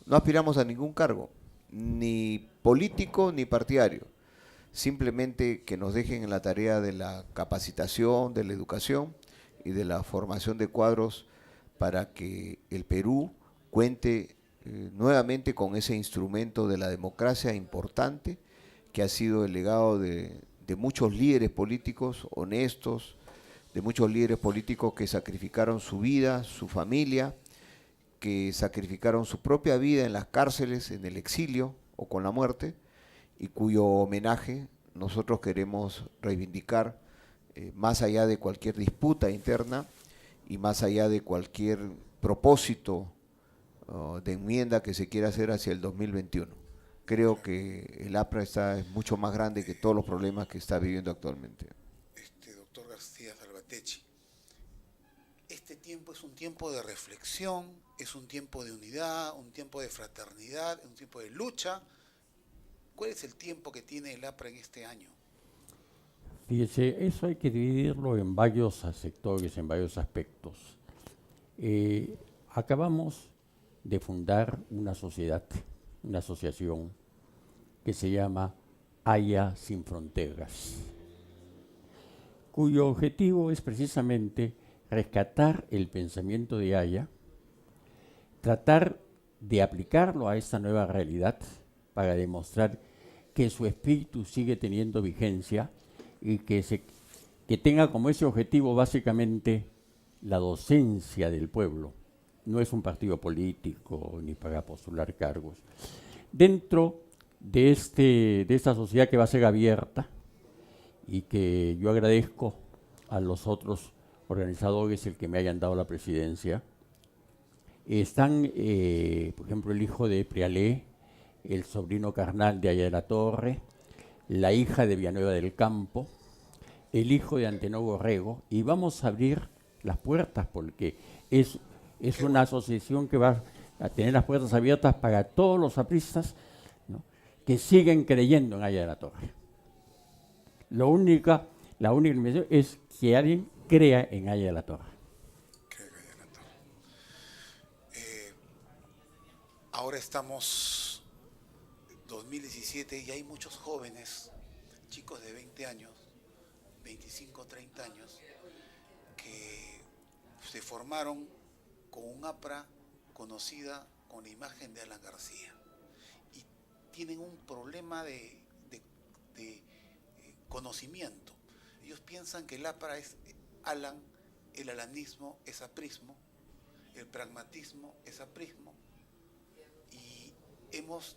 S3: No aspiramos a ningún cargo, ni político ni partidario, simplemente que nos dejen en la tarea de la capacitación, de la educación y de la formación de cuadros para que el Perú cuente nuevamente con ese instrumento de la democracia importante que ha sido el legado de muchos líderes políticos honestos, de muchos líderes políticos que sacrificaron su vida, su familia, que sacrificaron su propia vida en las cárceles, en el exilio o con la muerte, y cuyo homenaje nosotros queremos reivindicar más allá de cualquier disputa interna y más allá de cualquier propósito de enmienda que se quiera hacer hacia el 2021. Creo que el APRA es mucho más grande que todos los problemas que está viviendo actualmente.
S1: Doctor García Salvatecchi, este tiempo es un tiempo de reflexión, es un tiempo de unidad, un tiempo de fraternidad, un tiempo de lucha. ¿Cuál es el tiempo que tiene el APRA en este año?
S2: Fíjese, eso hay que dividirlo en varios sectores, en varios aspectos. Acabamos de fundar una sociedad, una asociación que se llama Haya Sin Fronteras, cuyo objetivo es precisamente rescatar el pensamiento de Haya, tratar de aplicarlo a esta nueva realidad para demostrar que su espíritu sigue teniendo vigencia y que tenga como ese objetivo básicamente la docencia del pueblo. No es un partido político ni para postular cargos. Dentro de esta sociedad que va a ser abierta y que yo agradezco a los otros organizadores el que me hayan dado la presidencia, están, por ejemplo, el hijo de Prialé, el sobrino carnal de Haya de la Torre, la hija de Villanueva del Campo, el hijo de Antenor Borrego, y vamos a abrir las puertas porque es una asociación que va a tener las puertas abiertas para todos los apristas, ¿no?, que siguen creyendo en Haya de la Torre. La única limitación es que alguien crea en Haya de la Torre.
S1: Ahora estamos 2017 y hay muchos jóvenes, chicos de 20 años, 25, 30 años, que se formaron con un APRA conocida con la imagen de Alan García y tienen un problema de conocimiento. Ellos piensan que el APRA es Alan, el alanismo es aprismo, el pragmatismo es aprismo, y hemos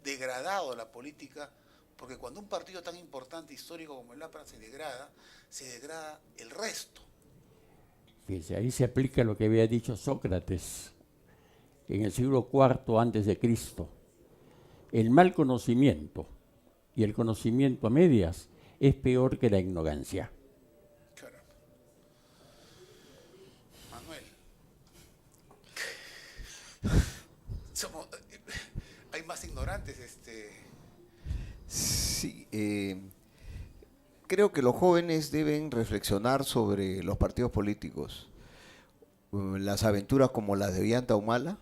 S1: degradado la política, porque cuando un partido tan importante, histórico como el APRA se degrada el resto.
S2: Fíjense, ahí se aplica lo que había dicho Sócrates en el siglo IV antes de Cristo. El mal conocimiento y el conocimiento a medias es peor que la ignorancia.
S1: Claro. Manuel. Hay más ignorantes.
S3: Sí, creo que los jóvenes deben reflexionar sobre los partidos políticos, las aventuras como las de Ollanta Humala,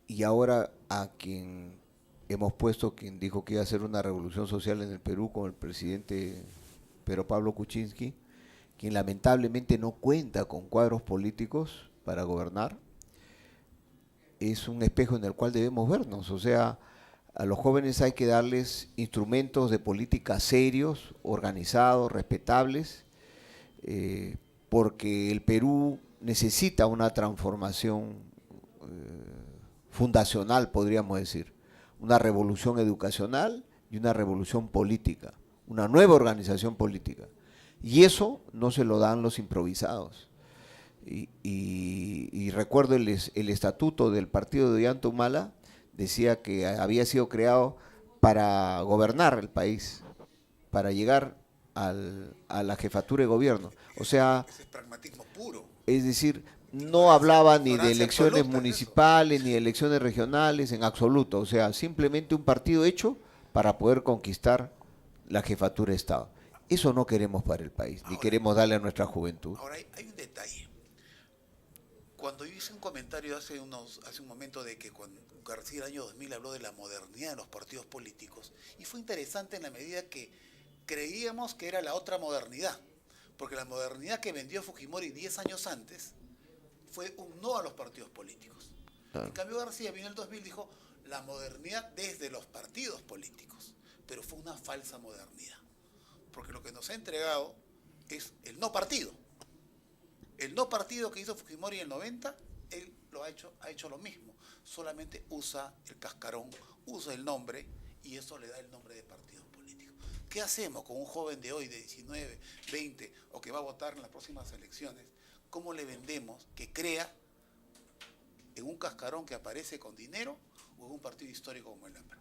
S3: y ahora a quien hemos puesto, quien dijo que iba a hacer una revolución social en el Perú con el presidente Pedro Pablo Kuczynski, quien lamentablemente no cuenta con cuadros políticos para gobernar. Es un espejo en el cual debemos vernos, o sea, a los jóvenes hay que darles instrumentos de política serios, organizados, respetables, porque el Perú necesita una transformación fundacional, podríamos decir, una revolución educacional y una revolución política, una nueva organización política. Y eso no se lo dan los improvisados. Y recuerdo el estatuto del partido de Ollanta Humala, decía que había sido creado para gobernar el país, para llegar a la jefatura de gobierno. O sea,
S1: ese es pragmatismo puro.
S3: Es decir, no hablaba ni de elecciones municipales, ni de elecciones regionales, en absoluto. O sea, simplemente un partido hecho para poder conquistar la jefatura de Estado. Eso no queremos para el país, ni queremos darle a nuestra juventud.
S1: Ahora, hay un detalle. Cuando yo hice un comentario hace un momento de que cuando García el año 2000 habló de la modernidad de los partidos políticos, y fue interesante en la medida que creíamos que era la otra modernidad, porque la modernidad que vendió Fujimori 10 años antes fue un no a los partidos políticos. En cambio García vino en el 2000 y dijo, la modernidad desde los partidos políticos, pero fue una falsa modernidad, porque lo que nos ha entregado es el no partido. El no partido que hizo Fujimori en el 90, él ha hecho lo mismo, solamente usa el cascarón, usa el nombre y eso le da el nombre de partidos políticos. ¿Qué hacemos con un joven de hoy, de 19, 20 o que va a votar en las próximas elecciones? ¿Cómo le vendemos que crea en un cascarón que aparece con dinero o en un partido histórico como el APRA?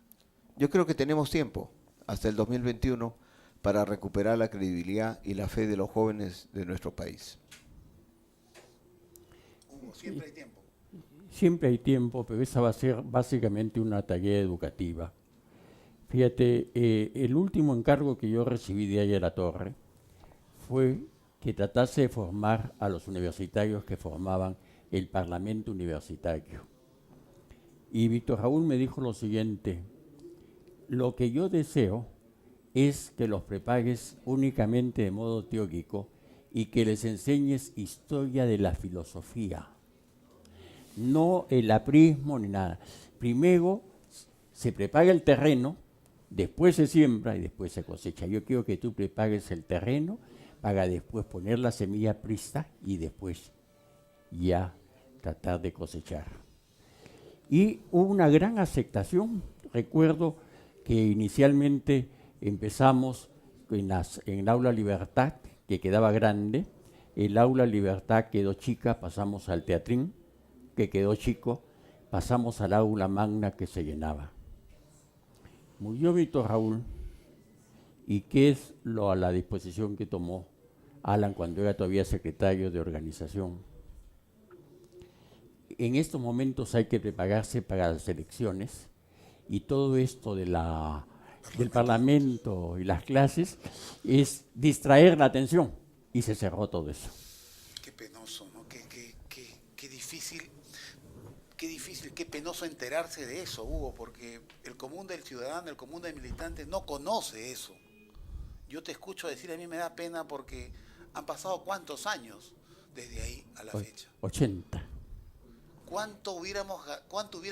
S3: Yo creo que tenemos tiempo, hasta el 2021, para recuperar la credibilidad y la fe de los jóvenes de nuestro país.
S1: Hugo, siempre hay tiempo.
S2: Siempre hay tiempo, pero esa va a ser básicamente una tarea educativa. Fíjate, el último encargo que yo recibí de Aya La Torre fue que tratase de formar a los universitarios que formaban el Parlamento Universitario. Y Víctor Raúl me dijo lo siguiente: lo que yo deseo es que los prepares únicamente de modo teórico y que les enseñes historia de la filosofía, no el aprismo ni nada. Primero se prepara el terreno, después se siembra y después se cosecha. Yo quiero que tú prepares el terreno para después poner la semilla aprista y después ya tratar de cosechar. Y hubo una gran aceptación. Recuerdo que inicialmente empezamos en el Aula Libertad, que quedaba grande. El Aula Libertad quedó chica, pasamos al Teatrín, que quedó chico, pasamos al Aula Magna, que se llenaba. Murió Víctor Raúl, y qué es a la disposición que tomó Alan cuando era todavía secretario de organización. En estos momentos hay que prepararse para las elecciones, y todo esto del Parlamento y las clases es distraer la atención, y se cerró todo eso.
S1: Qué penoso, ¿no? Qué difícil, qué penoso enterarse de eso, Hugo, porque el común del ciudadano, el común del militante no conoce eso. Yo te escucho decir, a mí me da pena porque han pasado ¿cuántos años desde ahí a la fecha?
S2: 80.
S1: ¿Cuánto hubiera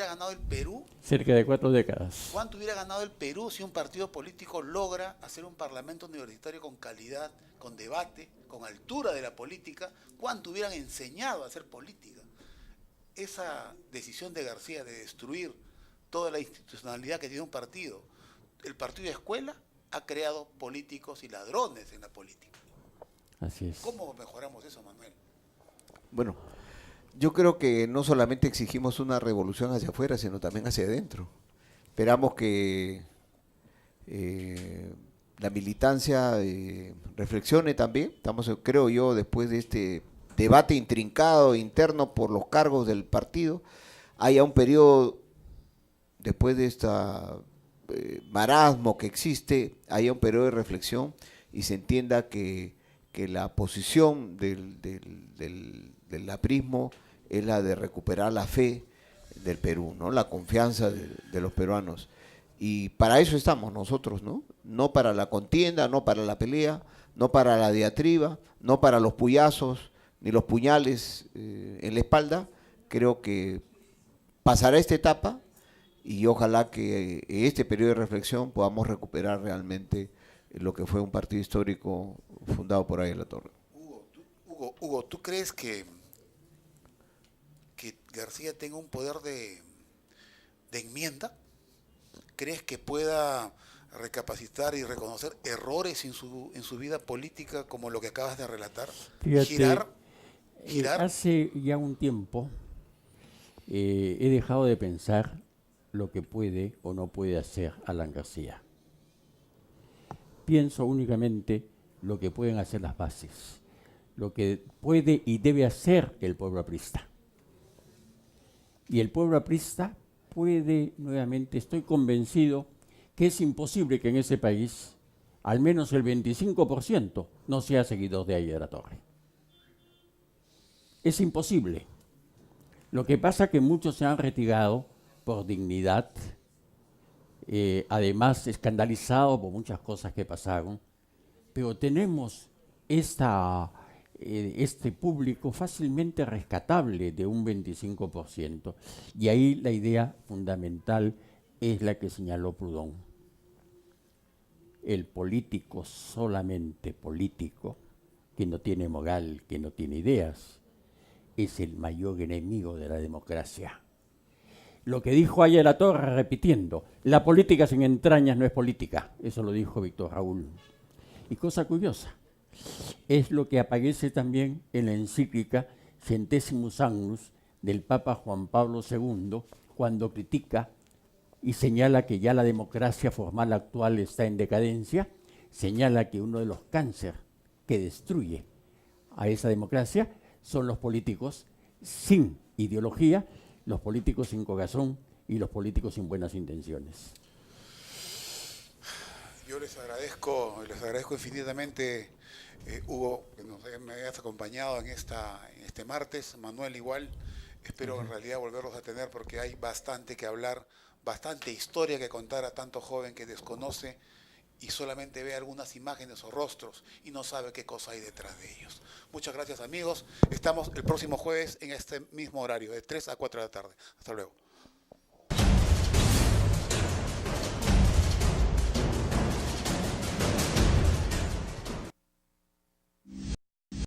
S1: ganado el Perú?
S2: Cerca de 4 décadas.
S1: ¿Cuánto hubiera ganado el Perú si un partido político logra hacer un parlamento universitario con calidad, con debate, con altura de la política? ¿Cuánto hubieran enseñado a hacer política? Esa decisión de García de destruir toda la institucionalidad que tiene un partido, el partido de escuela, ha creado políticos y ladrones en la política.
S2: Así es.
S1: ¿Cómo mejoramos eso, Manuel?
S3: Bueno, yo creo que no solamente exigimos una revolución hacia afuera, sino también hacia adentro. Esperamos que la militancia reflexione también. Estamos, creo yo, después de este debate intrincado interno por los cargos del partido, haya un periodo, después de esta marasmo que existe, haya un periodo de reflexión y se entienda que la posición del aprismo es la de recuperar la fe del Perú, ¿no? La confianza de los peruanos. Y para eso estamos nosotros, ¿no? No para la contienda, no para la pelea, no para la diatriba, no para los puyazos, ni los puñales en la espalda. Creo que pasará esta etapa y ojalá que en este periodo de reflexión podamos recuperar realmente lo que fue un partido histórico fundado por Aya La Torre.
S1: Hugo, ¿tú crees que García tenga un poder de enmienda? ¿Crees que pueda recapacitar y reconocer errores en su vida política como lo que acabas de relatar?
S2: Fíjate,
S1: girar.
S2: Hace ya un tiempo he dejado de pensar lo que puede o no puede hacer Alan García. Pienso únicamente lo que pueden hacer las bases, lo que puede y debe hacer el pueblo aprista. Y el pueblo aprista puede, nuevamente, estoy convencido que es imposible que en ese país al menos el 25% no sea seguidor de Aya La Torre. Es imposible. Lo que pasa es que muchos se han retirado por dignidad, además escandalizados por muchas cosas que pasaron, pero tenemos esta este público fácilmente rescatable de un 25%. Y ahí la idea fundamental es la que señaló Proudhon. El político, solamente político, que no tiene moral, que no tiene ideas, es el mayor enemigo de la democracia. Lo que dijo ayer Latorre, repitiendo, la política sin entrañas no es política. Eso lo dijo Víctor Raúl. Y cosa curiosa, es lo que aparece también en la encíclica Centesimus Annus del Papa Juan Pablo II, cuando critica y señala que ya la democracia formal actual está en decadencia, señala que uno de los cánceres que destruye a esa democracia son los políticos sin ideología, los políticos sin corazón y los políticos sin buenas intenciones.
S1: Yo les agradezco infinitamente, Hugo, que me hayas acompañado en este martes, Manuel igual. Espero en realidad volverlos a tener porque hay bastante que hablar, bastante historia que contar a tanto joven que desconoce y solamente ve algunas imágenes o rostros y no sabe qué cosa hay detrás de ellos. Muchas gracias, amigos. Estamos el próximo jueves en este mismo horario, de 3 a 4 de la tarde. Hasta luego.